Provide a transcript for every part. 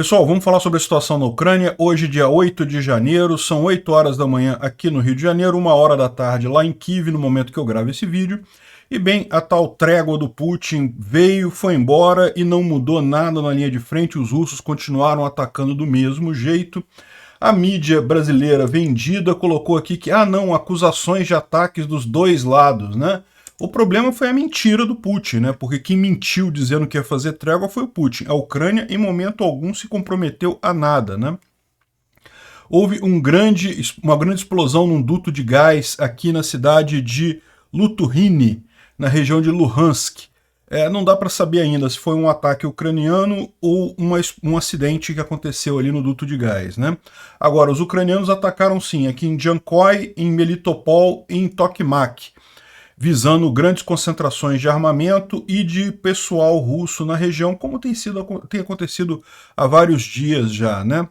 Pessoal, vamos falar sobre a situação na Ucrânia. Hoje, dia 8 de janeiro, são 8 horas da manhã aqui no Rio de Janeiro, 1 hora da tarde lá em Kiev, no momento que eu gravo esse vídeo. E bem, a tal trégua do Putin veio, foi embora e não mudou nada na linha de frente. Os russos continuaram atacando do mesmo jeito. A mídia brasileira vendida colocou aqui que, não, acusações de ataques dos dois lados, né? O problema foi a mentira do Putin, né? Porque quem mentiu dizendo que ia fazer trégua foi o Putin. A Ucrânia, em momento algum, se comprometeu a nada, né? Houve uma grande explosão num duto de gás aqui na cidade de Lutuhyne, na região de Luhansk. Não dá para saber ainda se foi um ataque ucraniano ou um acidente que aconteceu ali no duto de gás, né? Agora, os ucranianos atacaram sim, aqui em Jankoy, em Melitopol e em Tokmak, visando grandes concentrações de armamento e de pessoal russo na região, como tem acontecido há vários dias já, né?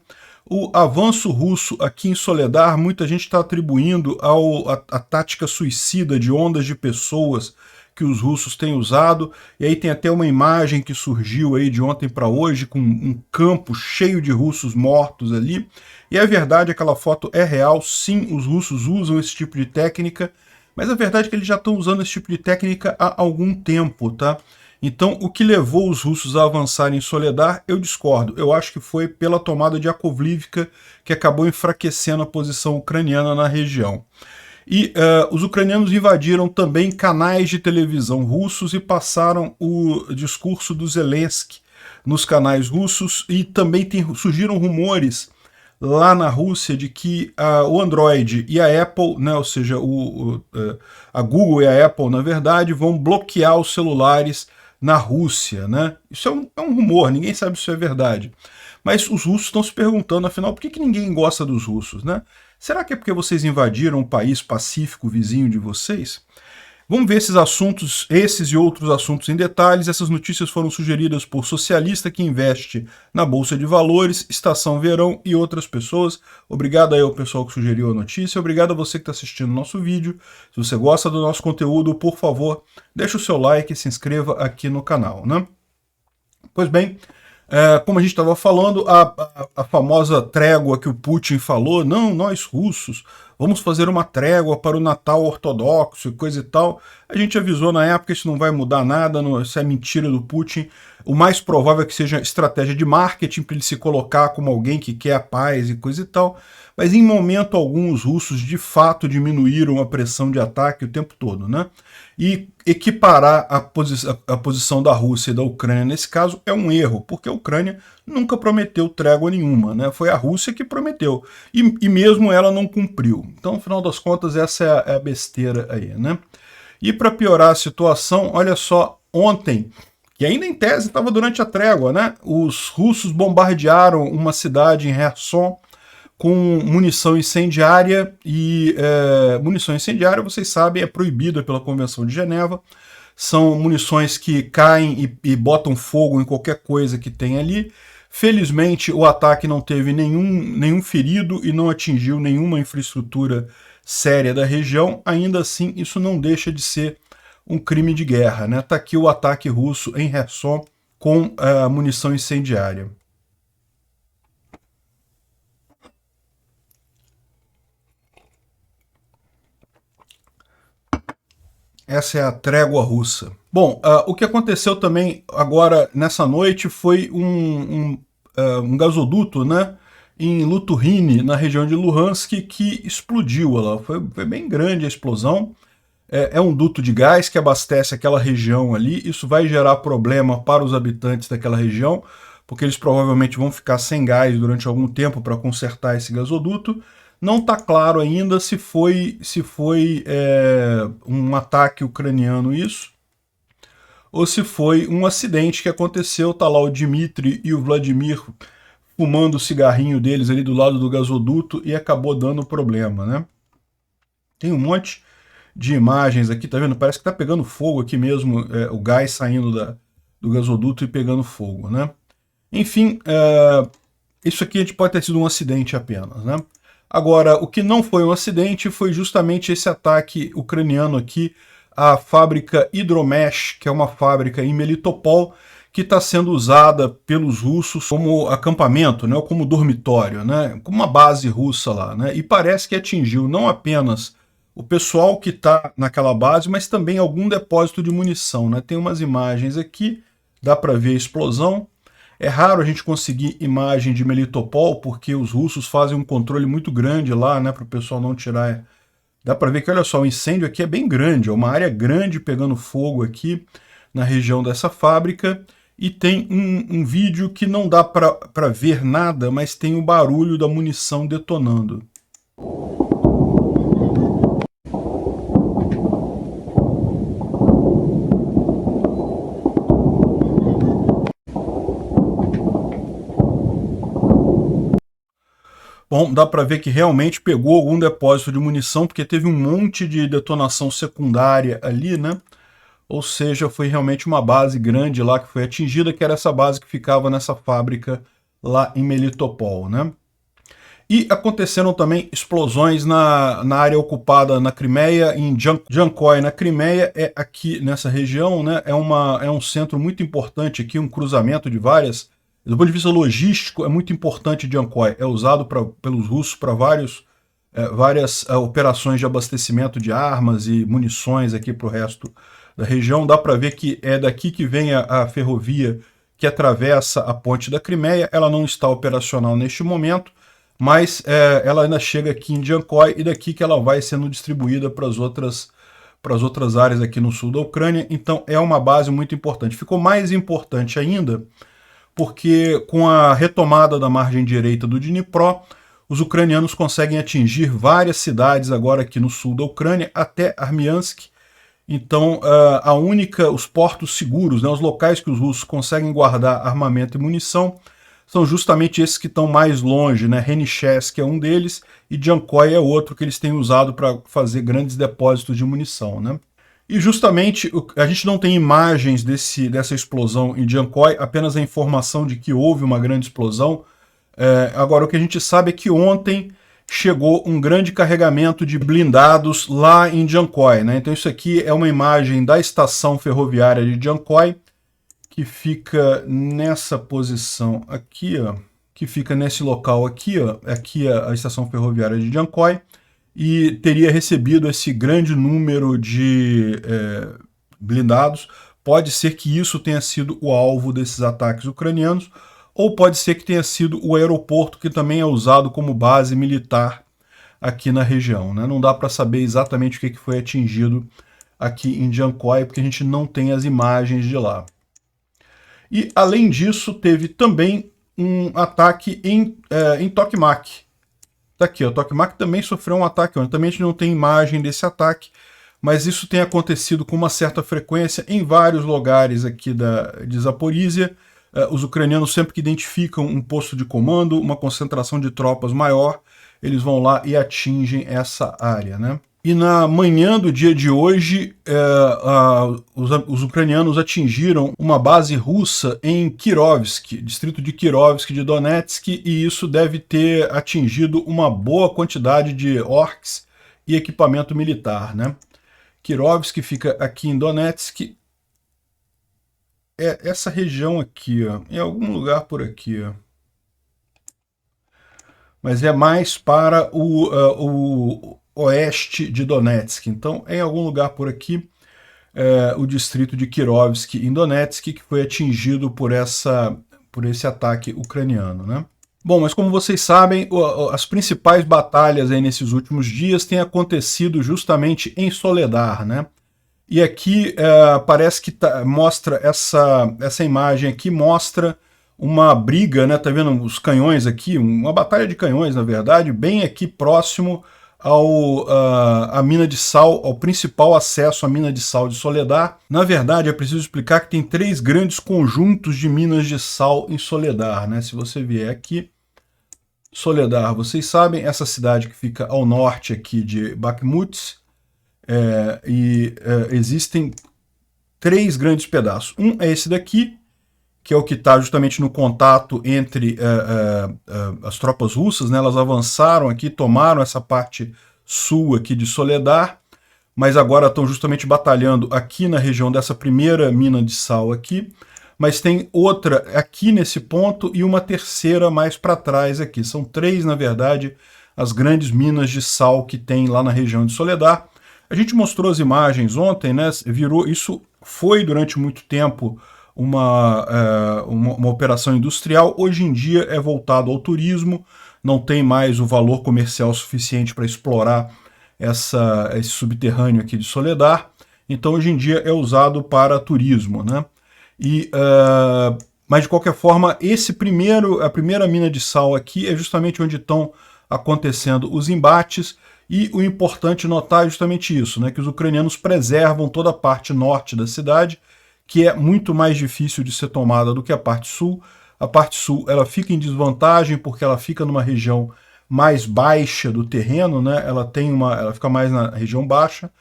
O avanço russo aqui em Soledar, muita gente está atribuindo à tática suicida de ondas de pessoas que os russos têm usado, e aí tem até uma imagem que surgiu aí de ontem para hoje, com um campo cheio de russos mortos ali, e é verdade, aquela foto é real, sim, os russos usam esse tipo de técnica, mas a verdade é que eles já estão usando esse tipo de técnica há algum tempo, tá? Então, o que levou os russos a avançarem em Soledar, eu discordo. Eu acho que foi pela tomada de Yakovlivka, que acabou enfraquecendo a posição ucraniana na região. E os ucranianos invadiram também canais de televisão russos e passaram o discurso do Zelensky nos canais russos, e também surgiram rumores lá na Rússia de que o Android e a Apple, né, ou seja, a Google e a Apple, na verdade, vão bloquear os celulares na Rússia, né? Isso é um rumor, ninguém sabe se isso é verdade. Mas os russos estão se perguntando, afinal, por que ninguém gosta dos russos, né? Será que é porque vocês invadiram um país pacífico vizinho de vocês? Vamos ver esses e outros assuntos em detalhes. Essas notícias foram sugeridas por Socialista que Investe na Bolsa de Valores, Estação Verão e outras pessoas. Obrigado aí ao pessoal que sugeriu a notícia. Obrigado a você que está assistindo o nosso vídeo. Se você gosta do nosso conteúdo, por favor, deixa o seu like e se inscreva aqui no canal, né? Pois bem, como a gente estava falando, a famosa trégua que o Putin falou, não, nós russos vamos fazer uma trégua para o Natal ortodoxo e coisa e tal. A gente avisou na época, isso não vai mudar nada, isso é mentira do Putin. O mais provável é que seja estratégia de marketing para ele se colocar como alguém que quer a paz e coisa e tal. Mas em momento algum os russos de fato diminuíram a pressão de ataque o tempo todo, né? E equiparar a posição da Rússia e da Ucrânia nesse caso é um erro, porque a Ucrânia nunca prometeu trégua nenhuma, né? Foi a Rússia que prometeu, e mesmo ela não cumpriu. Então, no final das contas, essa é a besteira aí, né? E para piorar a situação, olha só, ontem, que ainda em tese estava durante a trégua, né? Os russos bombardearam uma cidade em Kherson com munição incendiária, e munição incendiária, vocês sabem, é proibida pela Convenção de Geneva. São munições que caem e botam fogo em qualquer coisa que tem ali. Felizmente, o ataque não teve nenhum ferido e não atingiu nenhuma infraestrutura séria da região. Ainda assim, isso não deixa de ser um crime de guerra, né? Tá aqui o ataque russo em Kherson com munição incendiária. Essa é a trégua russa. Bom, o que aconteceu também agora nessa noite foi um gasoduto, né, em Lutuhyne, na região de Luhansk, que explodiu. Foi bem grande a explosão. É um duto de gás que abastece aquela região ali. Isso vai gerar problema para os habitantes daquela região, porque eles provavelmente vão ficar sem gás durante algum tempo para consertar esse gasoduto. Não está claro ainda se foi um ataque ucraniano isso, ou se foi um acidente que aconteceu. Tá lá o Dmitry e o Vladimir fumando o cigarrinho deles ali do lado do gasoduto e acabou dando problema, né? Tem um monte de imagens aqui, tá vendo? Parece que tá pegando fogo aqui mesmo, o gás saindo do gasoduto e pegando fogo, né? Enfim, isso aqui a gente pode ter sido um acidente apenas, né? Agora, o que não foi um acidente foi justamente esse ataque ucraniano aqui à fábrica Hydromesh, que é uma fábrica em Melitopol, que está sendo usada pelos russos como acampamento, né, ou como dormitório, né, como uma base russa lá, né, e parece que atingiu não apenas o pessoal que está naquela base, mas também algum depósito de munição, né. Tem umas imagens aqui, dá para ver a explosão. É raro a gente conseguir imagem de Melitopol, porque os russos fazem um controle muito grande lá, né, para o pessoal não tirar. Dá para ver que, olha só, o incêndio aqui é bem grande, é uma área grande pegando fogo aqui na região dessa fábrica, e tem um vídeo que não dá para ver nada, mas tem o barulho da munição detonando. Bom, dá para ver que realmente pegou algum depósito de munição, porque teve um monte de detonação secundária ali, né? Ou seja, foi realmente uma base grande lá que foi atingida, que era essa base que ficava nessa fábrica lá em Melitopol, né? E aconteceram também explosões na área ocupada na Crimeia, em Jankoy, na Crimeia, é aqui nessa região, né? É um centro muito importante aqui, um cruzamento de várias. Do ponto de vista logístico, é muito importante Jankoy. É usado pelos russos para várias operações de abastecimento de armas e munições aqui para o resto da região. Dá para ver que é daqui que vem a ferrovia que atravessa a ponte da Crimeia. Ela não está operacional neste momento, mas ela ainda chega aqui em Jankoy, e daqui que ela vai sendo distribuída para as outras áreas aqui no sul da Ucrânia. Então é uma base muito importante. Ficou mais importante ainda porque com a retomada da margem direita do Dnipro, os ucranianos conseguem atingir várias cidades agora aqui no sul da Ucrânia, até Armiansk. Então, os portos seguros, né, os locais que os russos conseguem guardar armamento e munição, são justamente esses que estão mais longe, né? Henichesk é um deles e Jankoy é outro que eles têm usado para fazer grandes depósitos de munição, né? E justamente a gente não tem imagens dessa explosão em Jankoy, apenas a informação de que houve uma grande explosão. Agora, o que a gente sabe é que ontem chegou um grande carregamento de blindados lá em Jankoy, né? Então isso aqui é uma imagem da estação ferroviária de Jankoy, que fica nessa posição aqui, ó, que fica nesse local aqui, ó, aqui a estação ferroviária de Jankoy, e teria recebido esse grande número de blindados. Pode ser que isso tenha sido o alvo desses ataques ucranianos, ou pode ser que tenha sido o aeroporto, que também é usado como base militar aqui na região, né? Não dá para saber exatamente o que foi atingido aqui em Jankoy, porque a gente não tem as imagens de lá. E, além disso, teve também um ataque em Tokmak. Tá aqui, o Tokmak também sofreu um ataque, também a gente não tem imagem desse ataque, mas isso tem acontecido com uma certa frequência em vários lugares aqui de Zaporizhia. Os ucranianos, sempre que identificam um posto de comando, uma concentração de tropas maior, eles vão lá e atingem essa área, né? E na manhã do dia de hoje, os ucranianos atingiram uma base russa em Kirovsk, distrito de Kirovsk de Donetsk, e isso deve ter atingido uma boa quantidade de orcs e equipamento militar, né? Kirovsk fica aqui em Donetsk. É essa região aqui, ó, em algum lugar por aqui, ó. Mas é mais para o oeste de Donetsk. Então, é em algum lugar por aqui, o distrito de Kirovsk, em Donetsk, que foi atingido por esse ataque ucraniano, né? Bom, mas como vocês sabem, as principais batalhas aí nesses últimos dias têm acontecido justamente em Soledar, né? E aqui parece que mostra essa imagem aqui, mostra uma briga, né? Tá vendo os canhões aqui? Uma batalha de canhões, na verdade, bem aqui próximo à mina de sal, ao principal acesso à mina de sal de Soledar. Na verdade, é preciso explicar que tem 3 grandes conjuntos de minas de sal em Soledar, né? Se você vier aqui, Soledar, vocês sabem, essa cidade que fica ao norte aqui de Bakhmut, existem 3 grandes pedaços. Um é esse daqui, que é o que está justamente no contato entre as tropas russas, né? Elas avançaram aqui, tomaram essa parte sul aqui de Soledar, mas agora estão justamente batalhando aqui na região dessa primeira mina de sal aqui. mas tem outra aqui nesse ponto e uma terceira mais para trás aqui. São 3, na verdade, as grandes minas de sal que tem lá na região de Soledar. A gente mostrou as imagens ontem, né? Isso foi durante muito tempo uma operação industrial. Hoje em dia é voltado ao turismo, não tem mais o valor comercial suficiente para explorar esse subterrâneo aqui de Soledar. Então hoje em dia é usado para turismo, né? Mas de qualquer forma, a primeira mina de sal aqui é justamente onde estão acontecendo os embates. E o importante notar é justamente isso, né, que os ucranianos preservam toda a parte norte da cidade, que é muito mais difícil de ser tomada do que a parte sul. A parte sul ela fica em desvantagem porque ela fica numa região mais baixa do terreno, né, ela fica mais na região baixa.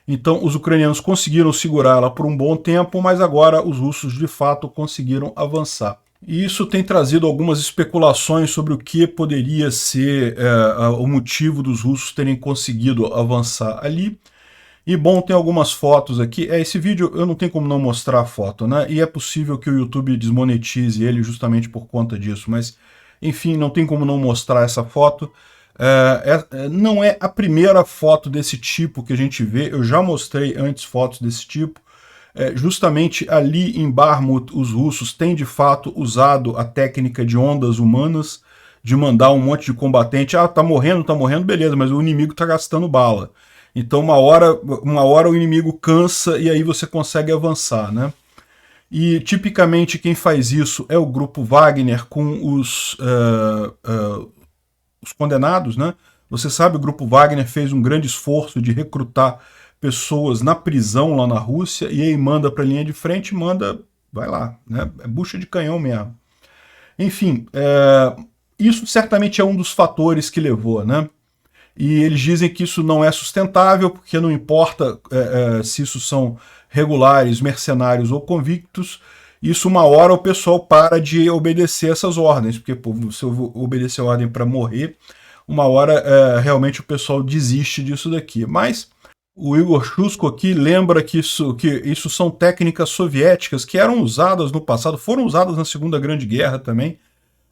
Então os ucranianos conseguiram segurar ela por um bom tempo, mas agora os russos de fato conseguiram avançar. E isso tem trazido algumas especulações sobre o que poderia ser o motivo dos russos terem conseguido avançar ali. E bom, tem algumas fotos aqui. Esse vídeo eu não tenho como não mostrar a foto, né? E é possível que o YouTube desmonetize ele justamente por conta disso, mas enfim, não tem como não mostrar essa foto. Não é a primeira foto desse tipo que a gente vê, eu já mostrei antes fotos desse tipo. Justamente ali em Bakhmut, os russos têm de fato usado a técnica de ondas humanas, de mandar um monte de combatente, tá morrendo, beleza, mas o inimigo tá gastando bala. Então uma hora o inimigo cansa e aí você consegue avançar, né? E tipicamente quem faz isso é o grupo Wagner com os condenados, né? Você sabe, o grupo Wagner fez um grande esforço de recrutar pessoas na prisão lá na Rússia, e aí manda para a linha de frente, vai lá, né? É bucha de canhão mesmo. Enfim, isso certamente é um dos fatores que levou, né? E eles dizem que isso não é sustentável, porque não importa se isso são regulares, mercenários ou convictos, isso uma hora o pessoal para de obedecer essas ordens, porque pô, se eu obedecer a ordem para morrer, uma hora realmente o pessoal desiste disso daqui. Mas o Igor Shusko aqui lembra que isso são técnicas soviéticas que eram usadas no passado, foram usadas na Segunda Grande Guerra também.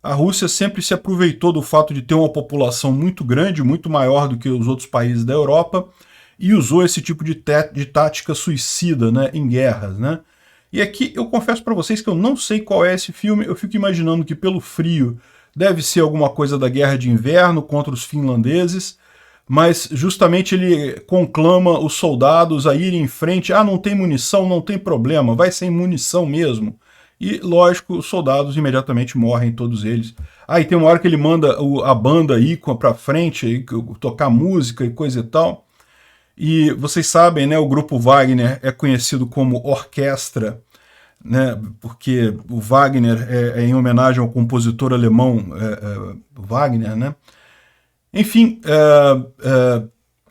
A Rússia sempre se aproveitou do fato de ter uma população muito grande, muito maior do que os outros países da Europa, e usou esse tipo de tática suicida, né, em guerras, né? E aqui eu confesso para vocês que eu não sei qual é esse filme, eu fico imaginando que pelo frio deve ser alguma coisa da Guerra de Inverno contra os finlandeses, mas justamente ele conclama os soldados a irem em frente. Não tem munição, não tem problema, vai sem munição mesmo. E, lógico, os soldados imediatamente morrem, todos eles. E tem uma hora que ele manda a banda ir pra frente, tocar música e coisa e tal. E vocês sabem, né, o grupo Wagner é conhecido como orquestra, né, porque o Wagner é em homenagem ao compositor alemão Wagner, né? Enfim,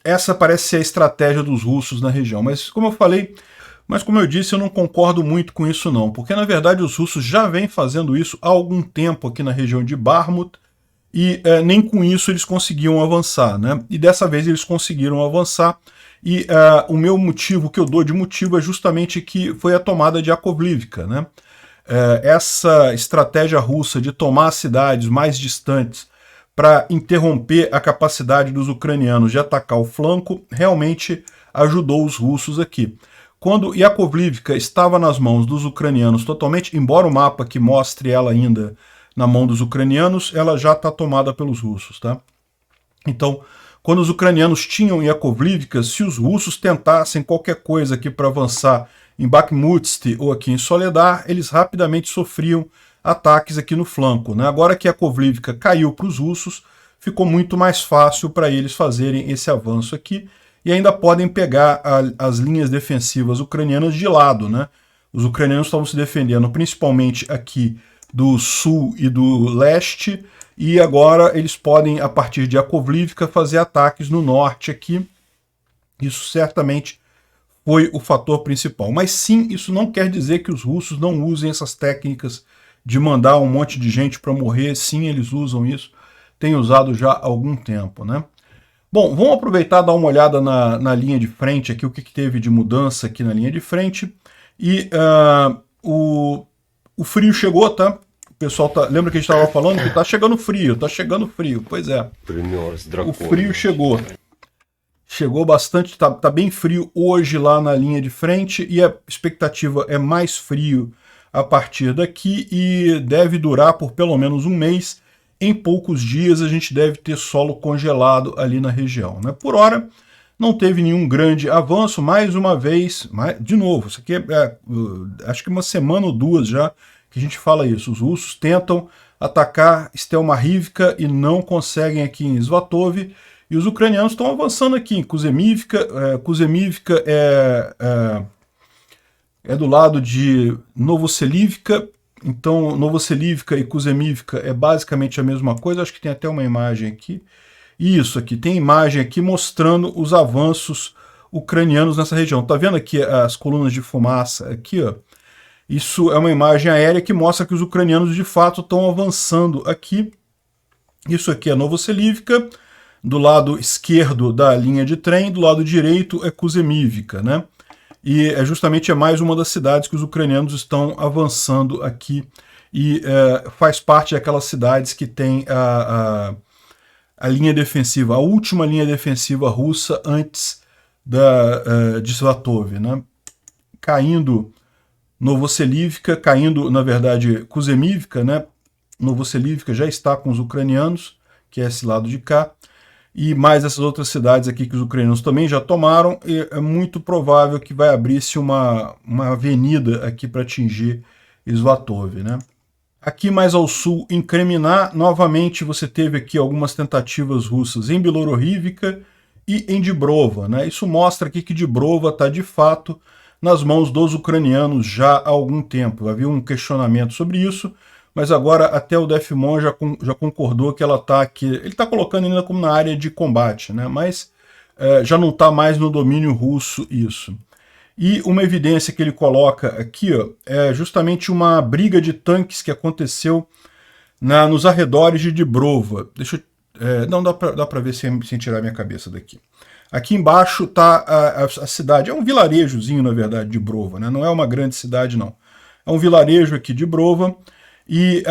essa parece ser a estratégia dos russos na região. Mas como eu disse, eu não concordo muito com isso não, porque na verdade os russos já vêm fazendo isso há algum tempo aqui na região de Bakhmut, e nem com isso eles conseguiam avançar, né? E dessa vez eles conseguiram avançar, e o meu motivo, que eu dou de motivo, é justamente que foi a tomada de Yakovlivka, né? Essa estratégia russa de tomar cidades mais distantes para interromper a capacidade dos ucranianos de atacar o flanco, realmente ajudou os russos aqui. Quando Yakovlivka estava nas mãos dos ucranianos totalmente, embora o mapa que mostre ela ainda na mão dos ucranianos, ela já está tomada pelos russos, tá? Então, quando os ucranianos tinham Yakovlivka, se os russos tentassem qualquer coisa aqui para avançar em Bakhmutsk ou aqui em Soledar, eles rapidamente sofriam ataques aqui no flanco, né? Agora que Yakovlivka caiu para os russos, ficou muito mais fácil para eles fazerem esse avanço aqui, e ainda podem pegar as linhas defensivas ucranianas de lado, né? Os ucranianos estavam se defendendo principalmente aqui do sul e do leste, e agora eles podem, a partir de Yakovlivka, fazer ataques no norte aqui. Isso certamente foi o fator principal. Mas sim, isso não quer dizer que os russos não usem essas técnicas de mandar um monte de gente para morrer. Sim, eles usam isso, têm usado já há algum tempo, né? Bom, vamos aproveitar e dar uma olhada na linha de frente aqui, o que teve de mudança aqui na linha de frente. E O frio chegou, tá? O pessoal tá... Lembra que a gente estava falando que tá chegando frio, tá chegando frio. Pois é. O frio chegou. Chegou bastante, tá bem frio hoje lá na linha de frente e a expectativa é mais frio a partir daqui e deve durar por pelo menos um mês. Em poucos dias a gente deve ter solo congelado ali na região, né? Por hora, não teve nenhum grande avanço, mais uma vez, de novo, isso aqui acho que uma semana ou duas já que a gente fala isso. Os russos tentam atacar Stelmarivka e não conseguem aqui em Svatove, e os ucranianos estão avançando aqui em Kuzemivka. Kuzemivka é do lado de Novoselivka, então Novoselivka e Kuzemivka é basicamente a mesma coisa, acho que tem até uma imagem aqui. Isso aqui, tem imagem aqui mostrando os avanços ucranianos nessa região. Tá vendo aqui as colunas de fumaça aqui, ó? Isso é uma imagem aérea que mostra que os ucranianos de fato estão avançando aqui. Isso aqui é Novoselivka, do lado esquerdo da linha de trem, do lado direito é Kuzemivka, né? E justamente é mais uma das cidades que os ucranianos estão avançando aqui e faz parte daquelas cidades que tem a linha defensiva, a última linha defensiva russa antes de Svatove, né? Caindo Novoselivka, caindo, na verdade, Kuzemivka, né? Novoselivka já está com os ucranianos, que é esse lado de cá, e mais essas outras cidades aqui que os ucranianos também já tomaram, e é muito provável que vai abrir-se uma avenida aqui para atingir Svatove, né? Aqui mais ao sul, em Kremina, novamente você teve aqui algumas tentativas russas em Bilorivka e em Dibrova, né? Isso mostra aqui que Dibrova está de fato nas mãos dos ucranianos já há algum tempo. Havia um questionamento sobre isso, mas agora até o Defimon já concordou que ela está aqui. Ele está colocando ainda como na área de combate, né? Mas já não está mais no domínio russo isso. E uma evidência que ele coloca aqui, ó, é justamente uma briga de tanques que aconteceu nos arredores de Dibrova. Deixa eu, não dá para ver sem tirar minha cabeça daqui. Aqui embaixo está a cidade, é um vilarejozinho, na verdade, de Dibrova, né? Não é uma grande cidade, não. É um vilarejo aqui de Dibrova, e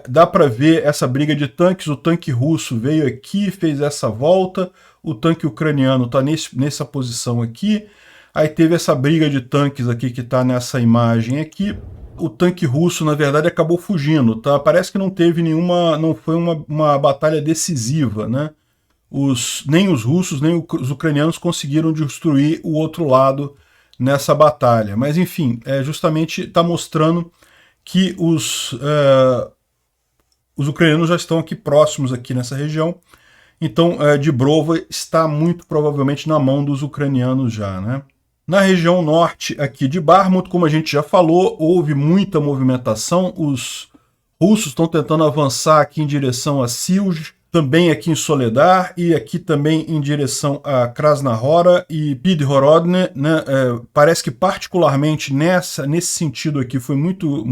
dá para ver essa briga de tanques. O tanque russo veio aqui, fez essa volta, o tanque ucraniano está nessa posição aqui, aí teve essa briga de tanques aqui que está nessa imagem aqui. O tanque russo, na verdade, acabou fugindo, tá? Parece que não teve não foi uma batalha decisiva, né? Nem os russos, nem os ucranianos conseguiram destruir o outro lado nessa batalha. Mas, enfim, justamente está mostrando que os ucranianos já estão aqui próximos aqui nessa região. Então, Dibrova está muito provavelmente na mão dos ucranianos já, né? Na região norte aqui de Bakhmut, como a gente já falou, houve muita movimentação. Os russos estão tentando avançar aqui em direção a Silj, também aqui em Soledar, e aqui também em direção a Krasnahora e Pidhorodne, né? Parece que particularmente nesse sentido aqui foi muito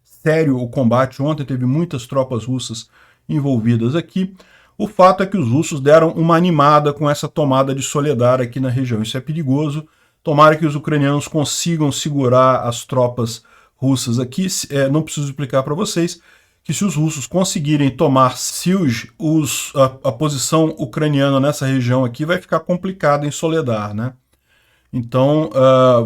sério o combate ontem, teve muitas tropas russas envolvidas aqui. O fato é que os russos deram uma animada com essa tomada de Soledar aqui na região. Isso é perigoso. Tomara que os ucranianos consigam segurar as tropas russas aqui. Não preciso explicar para vocês que se os russos conseguirem tomar Silj, a posição ucraniana nessa região aqui vai ficar complicada em Soledar, né? Então,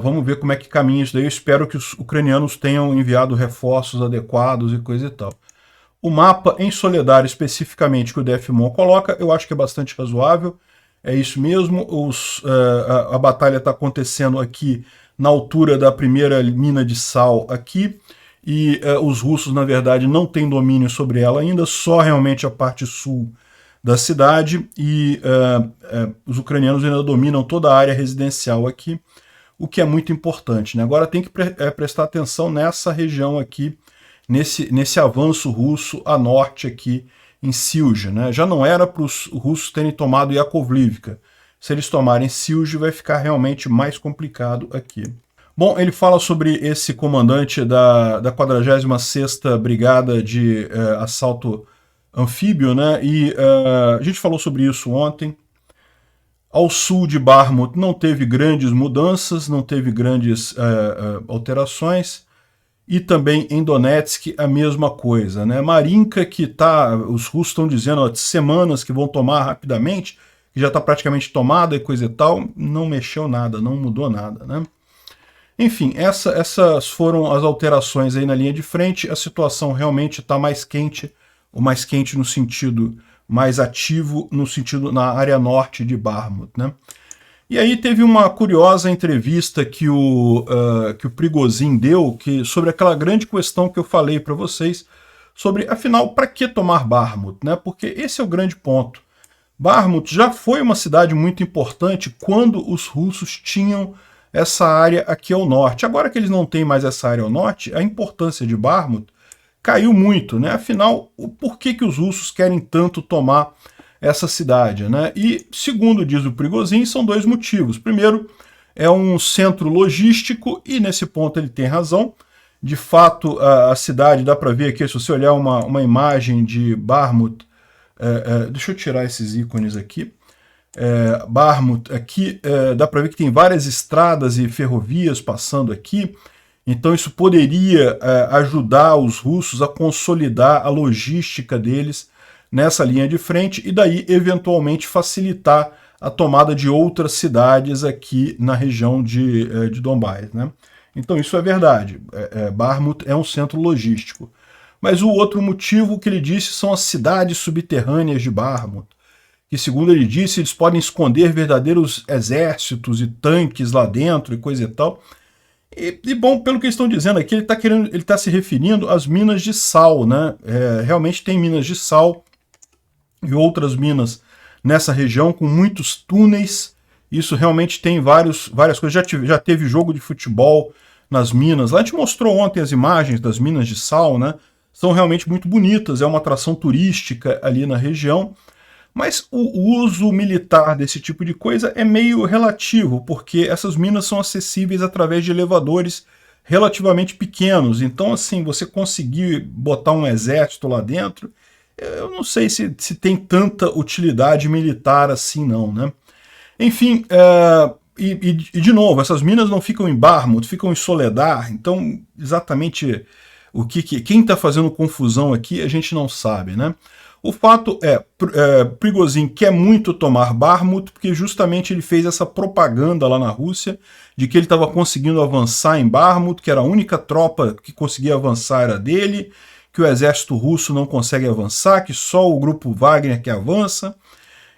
vamos ver como é que caminha isso daí. Eu espero que os ucranianos tenham enviado reforços adequados e coisa e tal. O mapa em Soledar, especificamente, que o Defimon coloca, eu acho que é bastante razoável. É isso mesmo. A batalha está acontecendo aqui na altura da primeira mina de sal aqui. E os russos, na verdade, não têm domínio sobre ela ainda, só realmente a parte sul da cidade. E os ucranianos ainda dominam toda a área residencial aqui, o que é muito importante, né? Agora tem que prestar atenção nessa região aqui, nesse avanço russo a norte aqui em Silj, né? Já não era para os russos terem tomado Yakovlivka. Se eles tomarem Silj, vai ficar realmente mais complicado aqui. Bom, ele fala sobre esse comandante da 46ª Brigada de Assalto Anfíbio, né? E a gente falou sobre isso ontem. Ao sul de Bakhmut não teve grandes mudanças, não teve grandes alterações. e também em Donetsk a mesma coisa, né? Marinka, que tá, os russos estão dizendo há semanas que vão tomar rapidamente, que já está praticamente tomada e coisa e tal, não mexeu nada, não mudou nada, né? Enfim, essas foram as alterações aí na linha de frente. A situação realmente está mais quente, ou mais quente no sentido mais ativo, no sentido na área norte de Bakhmut, né? E aí teve uma curiosa entrevista que o Prigozhin deu sobre aquela grande questão que eu falei para vocês, sobre, afinal, para que tomar Bakhmut, né? Porque esse é o grande ponto. Bakhmut já foi uma cidade muito importante quando os russos tinham essa área aqui ao norte. Agora que eles não têm mais essa área ao norte, a importância de Bakhmut caiu muito, né? Afinal, por que os russos querem tanto tomar essa cidade, né? E, segundo diz o Prigozhin, são dois motivos. Primeiro, é um centro logístico, e nesse ponto ele tem razão. De fato, a cidade, dá para ver aqui, se você olhar uma imagem de Bakhmut, deixa eu tirar esses ícones aqui. Bakhmut, aqui dá para ver que tem várias estradas e ferrovias passando aqui, então isso poderia ajudar os russos a consolidar a logística deles nessa linha de frente e daí eventualmente facilitar a tomada de outras cidades aqui na região de Donbás, né? Então isso é verdade, Bakhmut é um centro logístico. Mas o outro motivo que ele disse são as cidades subterrâneas de Bakhmut, que, segundo ele disse, eles podem esconder verdadeiros exércitos e tanques lá dentro e coisa e tal. E bom, pelo que eles estão dizendo aqui, ele está se referindo às minas de sal, né? Realmente tem minas de sal e outras minas nessa região com muitos túneis. Isso realmente tem várias coisas. Já teve jogo de futebol nas minas. Lá a gente mostrou ontem as imagens das minas de sal, né? São realmente muito bonitas, é uma atração turística ali na região. Mas o uso militar desse tipo de coisa é meio relativo, porque essas minas são acessíveis através de elevadores relativamente pequenos. Então, assim, você conseguir botar um exército lá dentro, eu não sei se tem tanta utilidade militar assim não, né? Enfim, e de novo, essas minas não ficam em Bakhmut, ficam em Soledar, então exatamente quem está fazendo confusão aqui a gente não sabe, né? O fato Prigozhin quer muito tomar Bakhmut porque justamente ele fez essa propaganda lá na Rússia de que ele estava conseguindo avançar em Bakhmut, que era a única tropa que conseguia avançar era dele, que o exército russo não consegue avançar, que só o grupo Wagner que avança.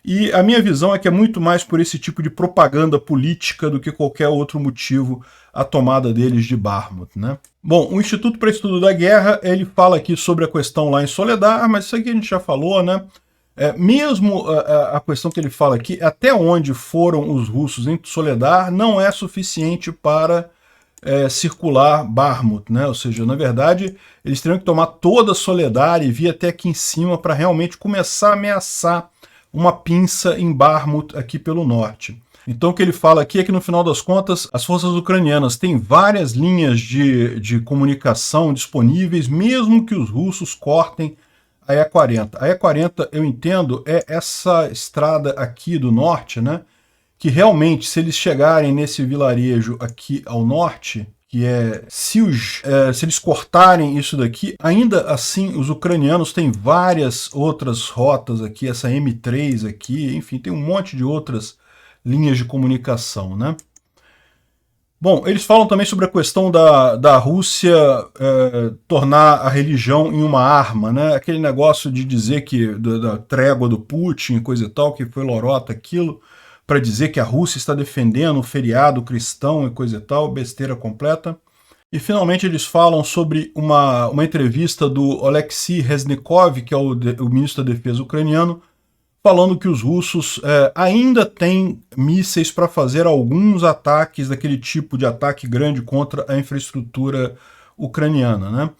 E a minha visão é que é muito mais por esse tipo de propaganda política do que qualquer outro motivo a tomada deles de Bakhmut, né? Bom, o Instituto para Estudo da Guerra, ele fala aqui sobre a questão lá em Soledar, mas isso aqui a gente já falou, né? Mesmo a questão que ele fala aqui, até onde foram os russos em Soledar, não é suficiente para circular Bakhmut, né? Ou seja, na verdade, eles teriam que tomar toda Soledar e vir até aqui em cima para realmente começar a ameaçar uma pinça em Bakhmut aqui pelo norte. Então o que ele fala aqui é que no final das contas as forças ucranianas têm várias linhas de comunicação disponíveis, mesmo que os russos cortem a E40. A E40, eu entendo, é essa estrada aqui do norte, né? Que realmente, se eles chegarem nesse vilarejo aqui ao norte, que é Siuj, se eles cortarem isso daqui, ainda assim os ucranianos têm várias outras rotas aqui, essa M3 aqui, enfim, tem um monte de outras linhas de comunicação, né? Bom, eles falam também sobre a questão da Rússia tornar a religião em uma arma, né? Aquele negócio de dizer que da trégua do Putin, coisa e tal, que foi lorota aquilo, para dizer que a Rússia está defendendo o feriado cristão e coisa e tal, besteira completa. E finalmente eles falam sobre uma entrevista do Oleksiy Reznikov, que é o ministro da Defesa ucraniano, falando que os russos ainda têm mísseis para fazer alguns ataques daquele tipo de ataque grande contra a infraestrutura ucraniana, né?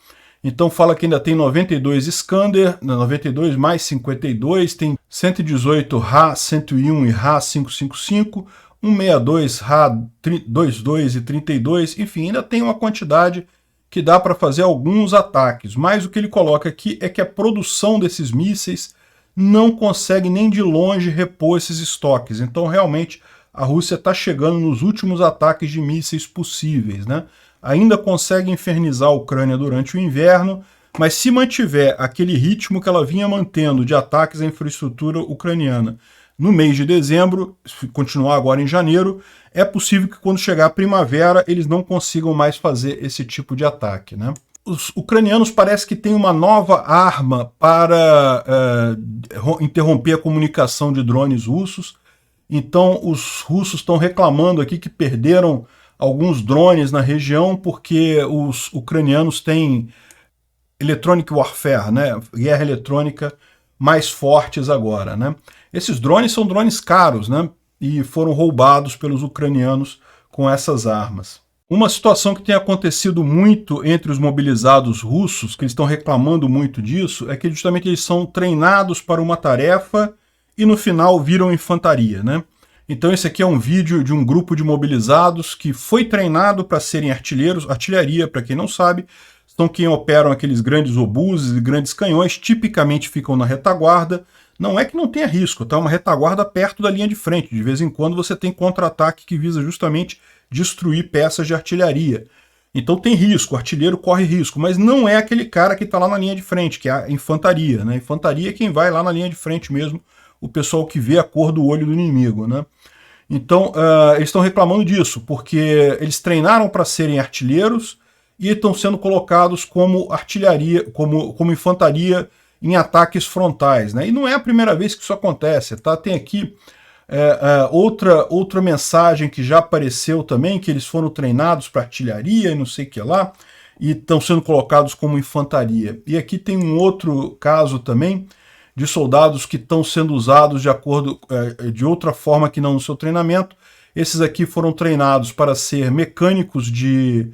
Então fala que ainda tem 92 Iskander, 92 mais 52, tem 118 Ra-101 e Ra-555, 162 Ra-22 e 32, enfim, ainda tem uma quantidade que dá para fazer alguns ataques. Mas o que ele coloca aqui é que a produção desses mísseis não consegue nem de longe repor esses estoques. Então realmente a Rússia está chegando nos últimos ataques de mísseis possíveis, né? ainda consegue infernizar a Ucrânia durante o inverno, mas se mantiver aquele ritmo que ela vinha mantendo de ataques à infraestrutura ucraniana no mês de dezembro, se continuar agora em janeiro, é possível que quando chegar a primavera eles não consigam mais fazer esse tipo de ataque, né? Os ucranianos parece que têm uma nova arma para interromper a comunicação de drones russos. Então os russos estão reclamando aqui que perderam alguns drones na região porque os ucranianos têm electronic warfare, né? Guerra eletrônica mais fortes agora, né? Esses drones são drones caros, né? E foram roubados pelos ucranianos com essas armas. Uma situação que tem acontecido muito entre os mobilizados russos, que eles estão reclamando muito disso, é que justamente eles são treinados para uma tarefa e no final viram infantaria, né? Então esse aqui é um vídeo de um grupo de mobilizados que foi treinado para serem artilheiros. Artilharia, para quem não sabe, são quem operam aqueles grandes obuses e grandes canhões, tipicamente ficam na retaguarda. Não é que não tenha risco, tá? Uma retaguarda perto da linha de frente. De vez em quando você tem contra-ataque que visa justamente destruir peças de artilharia. Então tem risco, o artilheiro corre risco, mas não é aquele cara que está lá na linha de frente, que é a infantaria, né? A infantaria é quem vai lá na linha de frente mesmo, o pessoal que vê a cor do olho do inimigo, né? Então eles estão reclamando disso, porque eles treinaram para serem artilheiros e estão sendo colocados como artilharia, como infantaria em ataques frontais, né? E não é a primeira vez que isso acontece, tá? Tem aqui outra mensagem que já apareceu também, que eles foram treinados para artilharia e não sei o que lá, e estão sendo colocados como infantaria. E aqui tem um outro caso também, de soldados que estão sendo usados de acordo de outra forma que não no seu treinamento. Esses aqui foram treinados para ser mecânicos de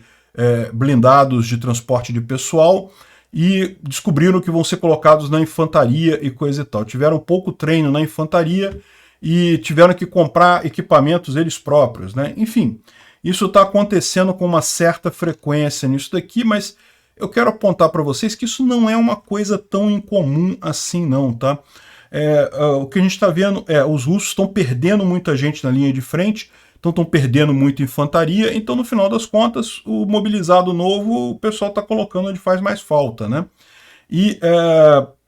blindados de transporte de pessoal e descobriram que vão ser colocados na infantaria e coisa e tal. Tiveram pouco treino na infantaria e tiveram que comprar equipamentos eles próprios, né? Enfim, isso está acontecendo com uma certa frequência nisso daqui, mas eu quero apontar para vocês que isso não é uma coisa tão incomum assim não, tá? O que a gente está vendo os russos estão perdendo muita gente na linha de frente, então estão perdendo muita infantaria, então no final das contas o mobilizado novo o pessoal está colocando onde faz mais falta, né? E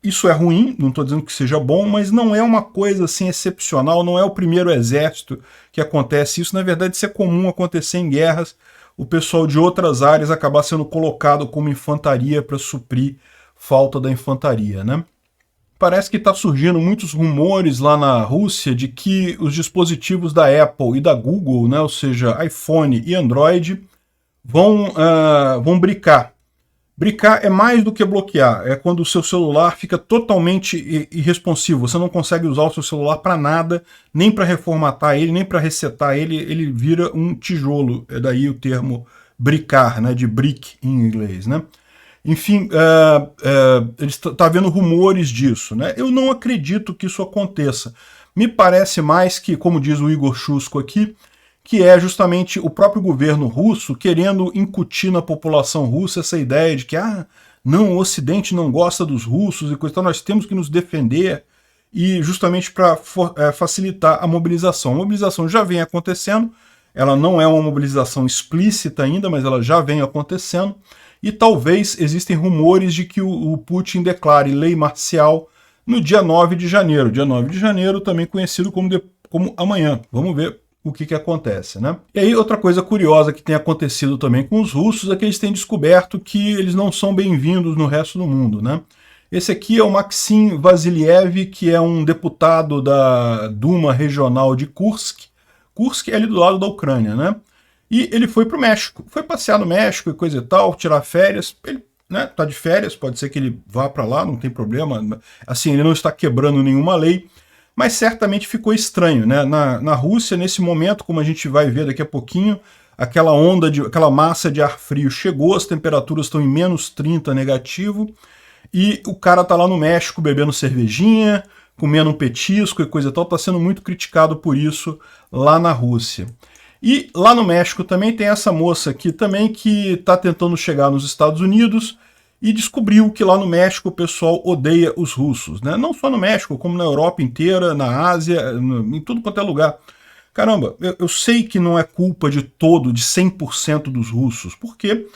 isso é ruim, não estou dizendo que seja bom, mas não é uma coisa assim excepcional, não é o primeiro exército que acontece isso, na verdade isso é comum acontecer em guerras, o pessoal de outras áreas acabar sendo colocado como infantaria para suprir falta da infantaria, né? Parece que está surgindo muitos rumores lá na Rússia de que os dispositivos da Apple e da Google, né, ou seja, iPhone e Android, vão bricar. Bricar é mais do que bloquear, é quando o seu celular fica totalmente irresponsivo, você não consegue usar o seu celular para nada, nem para reformatar ele, nem para resetar ele, ele vira um tijolo, é daí o termo bricar, né, de brick em inglês, né? Enfim, está havendo rumores disso, né? Eu não acredito que isso aconteça. Me parece mais que, como diz o Igor Shusko aqui, que é justamente o próprio governo russo querendo incutir na população russa essa ideia de que não, o Ocidente não gosta dos russos e coisa, então nós temos que nos defender, e justamente para facilitar a mobilização. A mobilização já vem acontecendo, ela não é uma mobilização explícita ainda, mas ela já vem acontecendo, e talvez existem rumores de que o Putin declare lei marcial no dia 9 de janeiro. Dia 9 de janeiro, também conhecido como amanhã. Vamos ver o que acontece, né? E aí outra coisa curiosa que tem acontecido também com os russos é que eles têm descoberto que eles não são bem-vindos no resto do mundo, né? Esse aqui é o Maxim Vasiliev, que é um deputado da Duma regional de Kursk. Kursk é ali do lado da Ucrânia, né? E ele foi para o México, foi passear no México e coisa e tal, tirar férias. Ele, né, tá de férias, pode ser que ele vá para lá, não tem problema. Assim, ele não está quebrando nenhuma lei, mas certamente ficou estranho, né? Na Rússia, nesse momento, como a gente vai ver daqui a pouquinho, aquela massa de ar frio chegou, as temperaturas estão em menos 30 negativo, e o cara tá lá no México bebendo cervejinha, comendo um petisco e coisa e tal, tá sendo muito criticado por isso lá na Rússia. E lá no México também tem essa moça aqui também que está tentando chegar nos Estados Unidos e descobriu que lá no México o pessoal odeia os russos, né? Não só no México, como na Europa inteira, na Ásia, em tudo quanto é lugar. caramba, eu sei que não é culpa de 100% dos russos, porque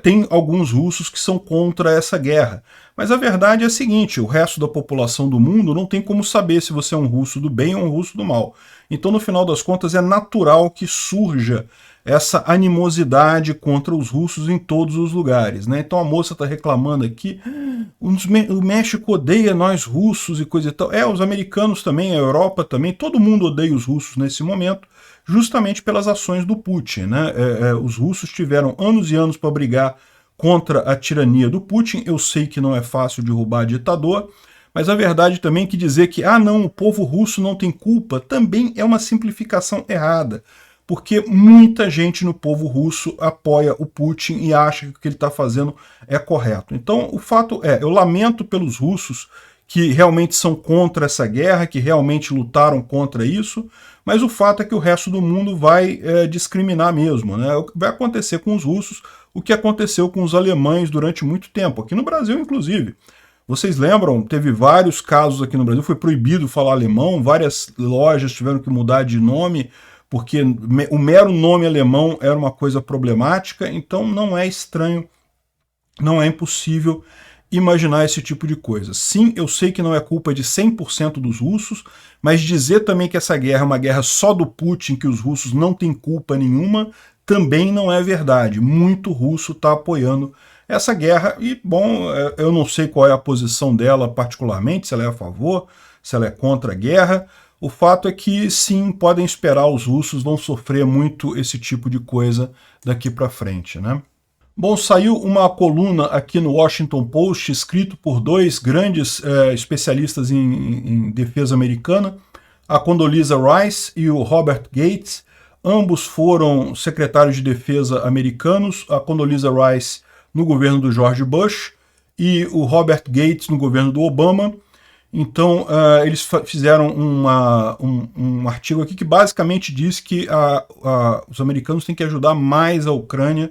tem alguns russos que são contra essa guerra. Mas a verdade é a seguinte, o resto da população do mundo não tem como saber se você é um russo do bem ou um russo do mal. Então, no final das contas, é natural que surja essa animosidade contra os russos em todos os lugares, né? Então a moça está reclamando aqui, o México odeia nós russos e coisa e tal. Os americanos também, a Europa também, todo mundo odeia os russos nesse momento, justamente pelas ações do Putin, né? Os russos tiveram anos e anos para brigar contra a tirania do Putin. Eu sei que não é fácil derrubar ditador, mas a verdade também é que dizer que, não, o povo russo não tem culpa, também é uma simplificação errada, porque muita gente no povo russo apoia o Putin e acha que o que ele está fazendo é correto. Então, o fato eu lamento pelos russos que realmente são contra essa guerra, que realmente lutaram contra isso, mas o fato é que o resto do mundo vai discriminar mesmo, né? Vai acontecer com os russos o que aconteceu com os alemães durante muito tempo, aqui no Brasil, inclusive. Vocês lembram? Teve vários casos aqui no Brasil, foi proibido falar alemão, várias lojas tiveram que mudar de nome, porque o mero nome alemão era uma coisa problemática, então não é estranho, não é impossível imaginar esse tipo de coisa. Sim, eu sei que não é culpa de 100% dos russos, mas dizer também que essa guerra é uma guerra só do Putin, que os russos não têm culpa nenhuma, também não é verdade. Muito russo está apoiando essa guerra e, bom, eu não sei qual é a posição dela particularmente, se ela é a favor, se ela é contra a guerra. O fato é que, sim, podem esperar, os russos vão sofrer muito esse tipo de coisa daqui para frente, né? Bom, saiu uma coluna aqui no Washington Post, escrito por dois grandes especialistas em defesa americana, a Condoleezza Rice e o Robert Gates. Ambos foram secretários de defesa americanos, a Condoleezza Rice no governo do George Bush e o Robert Gates no governo do Obama. Então, eles fizeram um artigo aqui que basicamente diz que os americanos têm que ajudar mais a Ucrânia.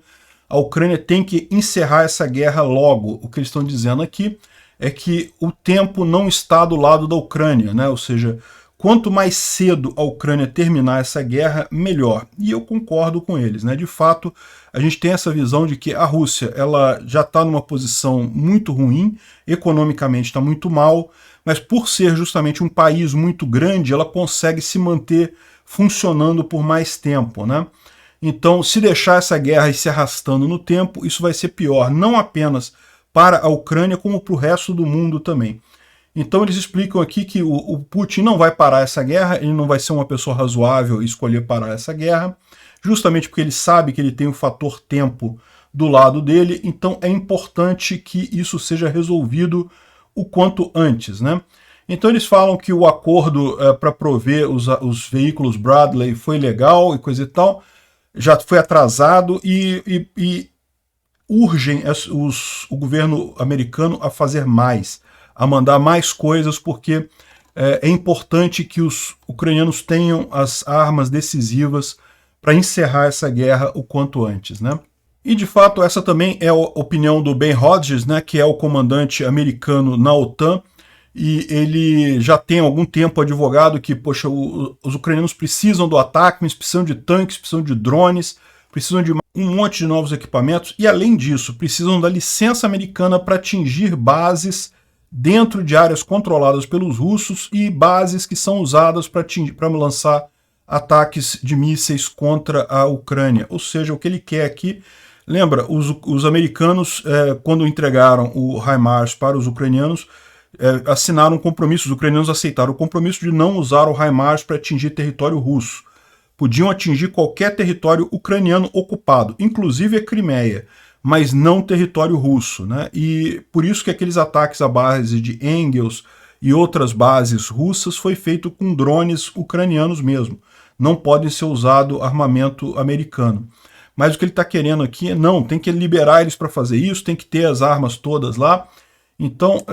A Ucrânia tem que encerrar essa guerra logo. O que eles estão dizendo aqui é que o tempo não está do lado da Ucrânia, né? Ou seja, quanto mais cedo a Ucrânia terminar essa guerra, melhor. E eu concordo com eles, né? De fato, a gente tem essa visão de que a Rússia ela já está numa posição muito ruim, economicamente está muito mal, mas por ser justamente um país muito grande, ela consegue se manter funcionando por mais tempo, né? Então, se deixar essa guerra ir se arrastando no tempo, isso vai ser pior, não apenas para a Ucrânia, como para o resto do mundo também. Então eles explicam aqui que o Putin não vai parar essa guerra, ele não vai ser uma pessoa razoável e escolher parar essa guerra, justamente porque ele sabe que ele tem o fator tempo do lado dele, então é importante que isso seja resolvido o quanto antes, né? Então eles falam que o acordo para prover os veículos Bradley foi legal e coisa e tal, já foi atrasado e urgem o governo americano a fazer mais, a mandar mais coisas, porque é importante que os ucranianos tenham as armas decisivas para encerrar essa guerra o quanto antes, né? E de fato essa também é a opinião do Ben Hodges, né, que é o comandante americano na OTAN, e ele já tem algum tempo advogado que, poxa, os ucranianos precisam do ataque, mas precisam de tanques, precisam de drones, precisam de um monte de novos equipamentos, e além disso, precisam da licença americana para atingir bases dentro de áreas controladas pelos russos e bases que são usadas para lançar ataques de mísseis contra a Ucrânia. Ou seja, o que ele quer aqui, lembra, os americanos, quando entregaram o HIMARS para os ucranianos, assinaram um compromisso, os ucranianos aceitaram o compromisso de não usar o HIMARS para atingir território russo. Podiam atingir qualquer território ucraniano ocupado, inclusive a Crimeia, mas não território russo, né? E por isso que aqueles ataques à base de Engels e outras bases russas foi feito com drones ucranianos mesmo. Não podem ser usado armamento americano. Mas o que ele está querendo aqui é, não, tem que liberar eles para fazer isso, tem que ter as armas todas lá. Então,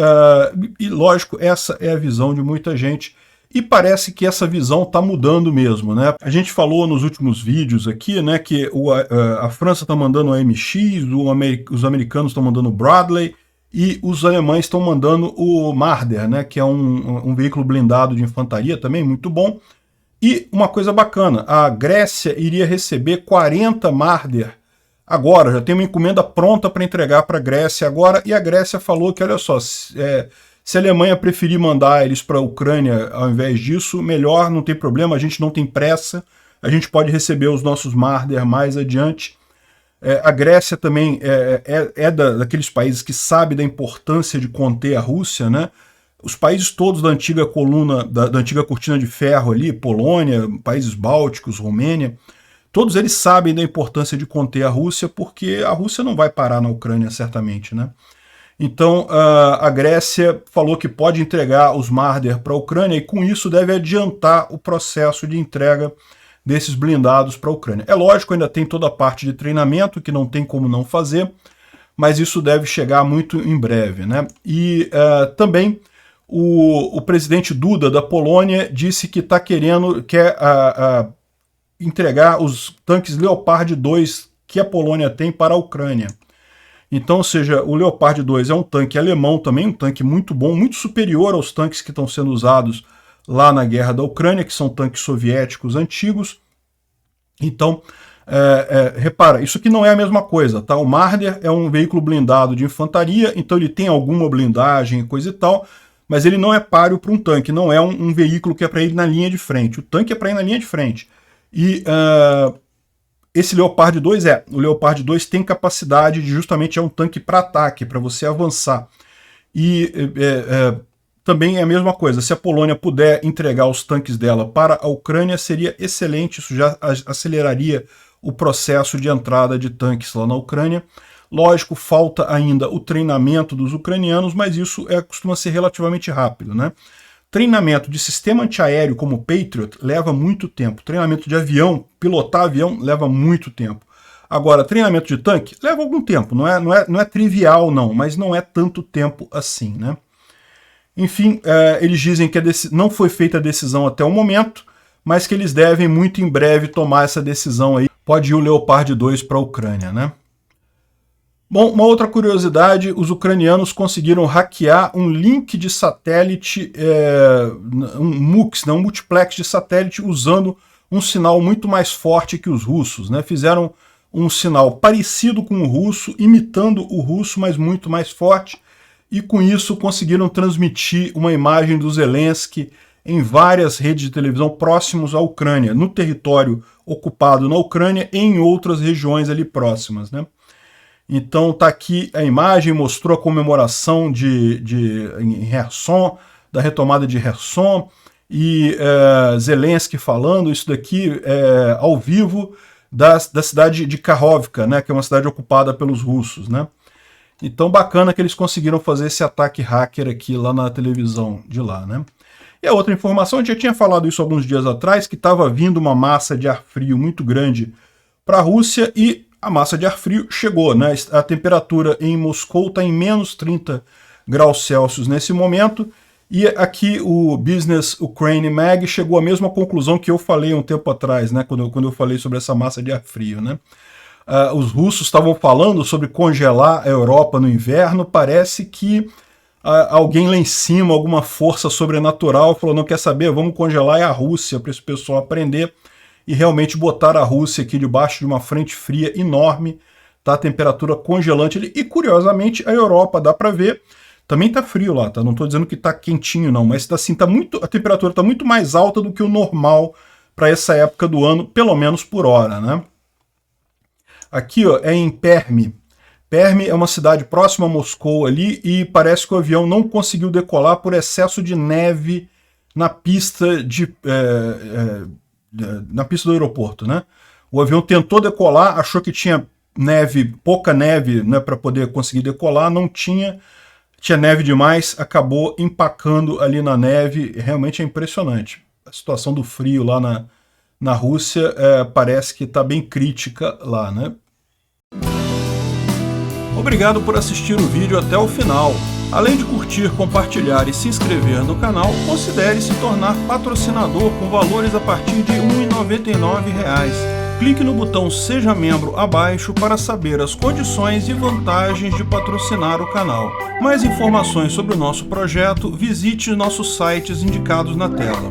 e lógico, essa é a visão de muita gente, e parece que essa visão está mudando mesmo, né? A gente falou nos últimos vídeos aqui, né, que a França está mandando o MX, os americanos estão mandando o Bradley, e os alemães estão mandando o Marder, né, que é um veículo blindado de infantaria também, muito bom. E uma coisa bacana, a Grécia iria receber 40 Marder agora, já tem uma encomenda pronta para entregar para a Grécia agora, e a Grécia falou que, olha só, se a Alemanha preferir mandar eles para a Ucrânia ao invés disso, melhor, não tem problema, a gente não tem pressa, a gente pode receber os nossos Marder mais adiante. A Grécia também daqueles países que sabe da importância de conter a Rússia, né? Os países todos da antiga coluna, da antiga cortina de ferro ali, Polônia, países bálticos, Romênia, todos eles sabem da importância de conter a Rússia, porque a Rússia não vai parar na Ucrânia, certamente, né? Então, a Grécia falou que pode entregar os Marder para a Ucrânia e, com isso, deve adiantar o processo de entrega desses blindados para a Ucrânia. É lógico, ainda tem toda a parte de treinamento, que não tem como não fazer, mas isso deve chegar muito em breve, né? E também o presidente Duda, da Polônia, disse que quer entregar os tanques Leopard 2 que a Polônia tem para a Ucrânia. Então, ou seja, o Leopard 2 é um tanque alemão também, um tanque muito bom, muito superior aos tanques que estão sendo usados lá na guerra da Ucrânia, que são tanques soviéticos antigos. Então, repara, isso aqui não é a mesma coisa, tá? O Marder é um veículo blindado de infantaria, então ele tem alguma blindagem, coisa e tal, mas ele não é páreo para um tanque, não é um veículo que é para ir na linha de frente. O tanque é para ir na linha de frente. E esse Leopard 2 o Leopard 2 tem capacidade de justamente um tanque para ataque, para você avançar. E também é a mesma coisa, se a Polônia puder entregar os tanques dela para a Ucrânia, seria excelente, isso já aceleraria o processo de entrada de tanques lá na Ucrânia. Lógico, falta ainda o treinamento dos ucranianos, mas isso costuma ser relativamente rápido, né? Treinamento de sistema antiaéreo como o Patriot leva muito tempo. Treinamento de avião, pilotar avião, leva muito tempo. Agora, treinamento de tanque leva algum tempo, não é trivial não, mas não é tanto tempo assim, né? Enfim, eles dizem que não foi feita a decisão até o momento, mas que eles devem muito em breve tomar essa decisão aí. Pode ir o Leopard 2 para a Ucrânia, né? Bom, uma outra curiosidade, os ucranianos conseguiram hackear um link de satélite, um MUX, né, um multiplex de satélite, usando um sinal muito mais forte que os russos, né? Fizeram um sinal parecido com o russo, imitando o russo, mas muito mais forte, e com isso conseguiram transmitir uma imagem do Zelensky em várias redes de televisão próximos à Ucrânia, no território ocupado na Ucrânia e em outras regiões ali próximas, né? Então tá aqui a imagem, mostrou a comemoração em Kherson, da retomada de Kherson, e Zelensky falando isso daqui ao vivo da cidade de Kakhovka, né, que é uma cidade ocupada pelos russos, né? Então bacana que eles conseguiram fazer esse ataque hacker aqui lá na televisão de lá, né? E a outra informação, a gente já tinha falado isso alguns dias atrás, que estava vindo uma massa de ar frio muito grande para a Rússia, e a massa de ar frio chegou, né? A temperatura em Moscou está em menos 30 graus Celsius nesse momento, e aqui o Business Ukraine Mag chegou à mesma conclusão que eu falei um tempo atrás, né? Quando eu falei sobre essa massa de ar frio, né? Os russos estavam falando sobre congelar a Europa no inverno, parece que alguém lá em cima, alguma força sobrenatural, falou, não quer saber, vamos congelar a Rússia para esse pessoal aprender, e realmente botar a Rússia aqui debaixo de uma frente fria enorme, tá? A temperatura congelante ali, e curiosamente a Europa, dá para ver, também tá frio lá, tá? Não estou dizendo que tá quentinho não, mas assim, a temperatura está muito mais alta do que o normal para essa época do ano, pelo menos por hora, né? Aqui, ó, é em Perm. Perm é uma cidade próxima a Moscou ali, e parece que o avião não conseguiu decolar por excesso de neve na pista na pista do aeroporto, né? O avião tentou decolar, achou que tinha neve, pouca neve, né, para poder conseguir decolar, não tinha neve demais, acabou empacando ali na neve, realmente é impressionante. A situação do frio lá na Rússia parece que está bem crítica lá, né? Obrigado por assistir o vídeo até o final. Além de curtir, compartilhar e se inscrever no canal, considere se tornar patrocinador com valores a partir de R$ 1,99. Clique no botão Seja Membro abaixo para saber as condições e vantagens de patrocinar o canal. Mais informações sobre o nosso projeto, visite nossos sites indicados na tela.